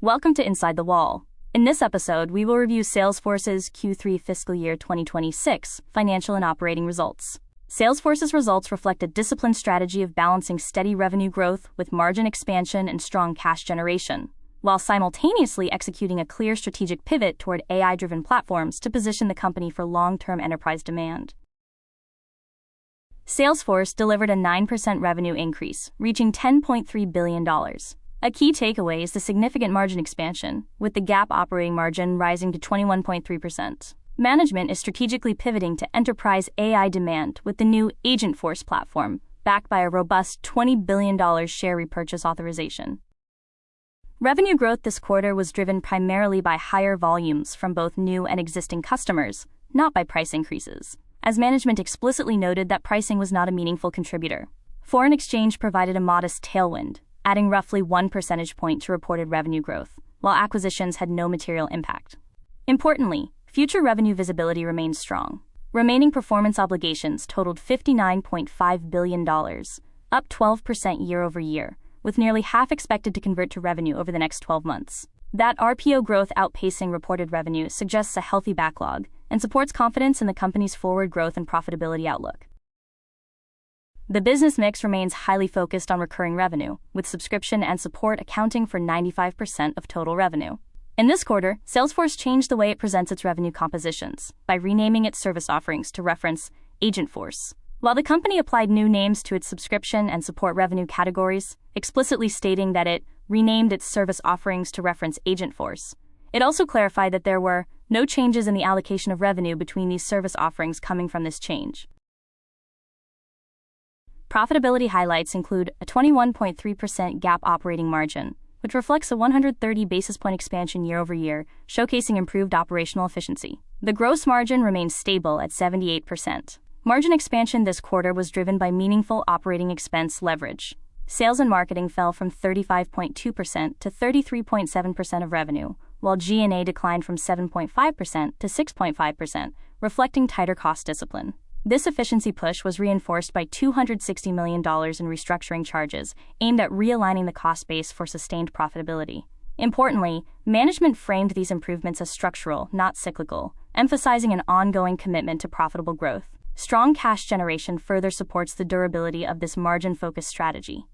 Welcome to Inside the Wall. In this episode, we will review Salesforce's Q3 fiscal year 2026 financial and operating results. Salesforce's results reflect a disciplined strategy of balancing steady revenue growth with margin expansion and strong cash generation, while simultaneously executing a clear strategic pivot toward AI-driven platforms to position the company for long-term enterprise demand. Salesforce delivered a 9% revenue increase, reaching $10.3 billion. A key takeaway is the significant margin expansion, with the GAAP operating margin rising to 21.3%. Management is strategically pivoting to enterprise AI demand with the new Agentforce platform, backed by a robust $20 billion share repurchase authorization. Revenue growth this quarter was driven primarily by higher volumes from both new and existing customers, not by price increases, as management explicitly noted that pricing was not a meaningful contributor. Foreign exchange provided a modest tailwind, adding roughly 1 percentage point to reported revenue growth, while acquisitions had no material impact. Importantly, future revenue visibility remains strong. Remaining performance obligations totaled $59.5 billion, up 12% year over year, with nearly half expected to convert to revenue over the next 12 months. That RPO growth outpacing reported revenue suggests a healthy backlog and supports confidence in the company's forward growth and profitability outlook. The business mix remains highly focused on recurring revenue, with subscription and support accounting for 95% of total revenue. In this quarter, Salesforce changed the way it presents its revenue compositions by renaming its service offerings to reference Agentforce. While the company applied new names to its subscription and support revenue categories, explicitly stating that it renamed its service offerings to reference Agentforce, it also clarified that there were no changes in the allocation of revenue between these service offerings coming from this change. Profitability highlights include a 21.3% GAAP operating margin, which reflects a 130 basis point expansion year over year, showcasing improved operational efficiency. The gross margin remains stable at 78%. Margin expansion this quarter was driven by meaningful operating expense leverage. Sales and marketing fell from 35.2% to 33.7% of revenue, while G&A declined from 7.5% to 6.5%, reflecting tighter cost discipline. This efficiency push was reinforced by $260 million in restructuring charges aimed at realigning the cost base for sustained profitability. Importantly, management framed these improvements as structural, not cyclical, emphasizing an ongoing commitment to profitable growth. Strong cash generation further supports the durability of this margin-focused strategy.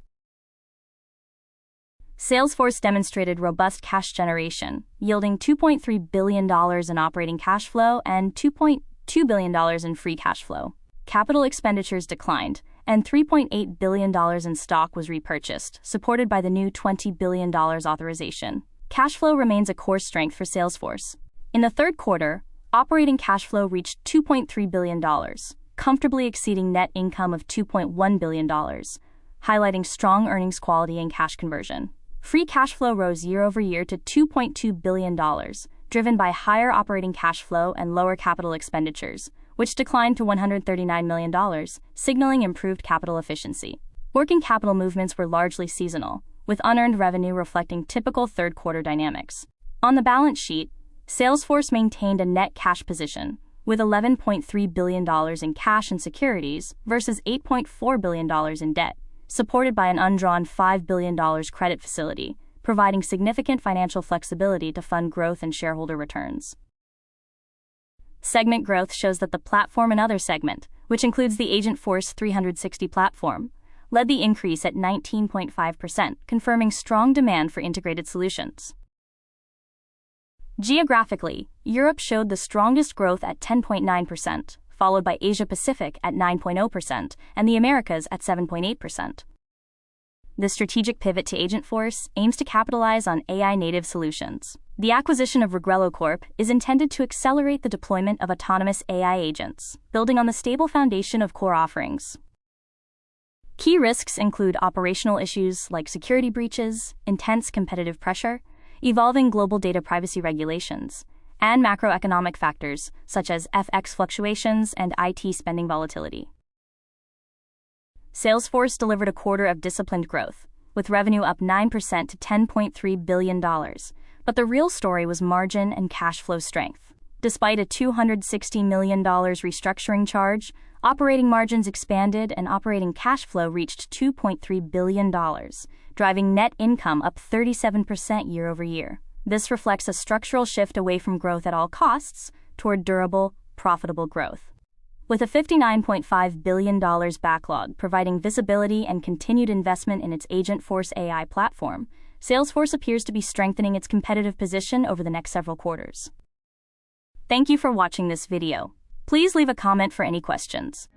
Salesforce demonstrated robust cash generation, yielding $2.3 billion in operating cash flow and $2.2 billion in free cash flow. Capital expenditures declined, and $3.8 billion in stock was repurchased, supported by the new $20 billion authorization. Cash flow remains a core strength for Salesforce. In the third quarter, operating cash flow reached $2.3 billion, comfortably exceeding net income of $2.1 billion, highlighting strong earnings quality and cash conversion. Free cash flow rose year over year to $2.2 billion, driven by higher operating cash flow and lower capital expenditures, which declined to $139 million, signaling improved capital efficiency. Working capital movements were largely seasonal, with unearned revenue reflecting typical third-quarter dynamics. On the balance sheet, Salesforce maintained a net cash position, with $11.3 billion in cash and securities versus $8.4 billion in debt, supported by an undrawn $5 billion credit facility, providing significant financial flexibility to fund growth and shareholder returns. Segment growth shows that the platform and other segment, which includes the Agentforce 360 platform, led the increase at 19.5%, confirming strong demand for integrated solutions. Geographically, Europe showed the strongest growth at 10.9%, followed by Asia-Pacific at 9.0% and the Americas at 7.8%. The strategic pivot to Agentforce aims to capitalize on AI-native solutions. The acquisition of Regrello Corp is intended to accelerate the deployment of autonomous AI agents, building on the stable foundation of core offerings. Key risks include operational issues like security breaches, intense competitive pressure, evolving global data privacy regulations, and macroeconomic factors such as FX fluctuations and IT spending volatility. Salesforce delivered a quarter of disciplined growth, with revenue up 9% to $10.3 billion, but the real story was margin and cash flow strength. Despite a $260 million restructuring charge, operating margins expanded and operating cash flow reached $2.3 billion, driving net income up 37% year over year. This reflects a structural shift away from growth at all costs toward durable, profitable growth. With a $59.5 billion backlog providing visibility and continued investment in its Agentforce AI platform, Salesforce appears to be strengthening its competitive position over the next several quarters. Thank you for watching this video. Please leave a comment for any questions.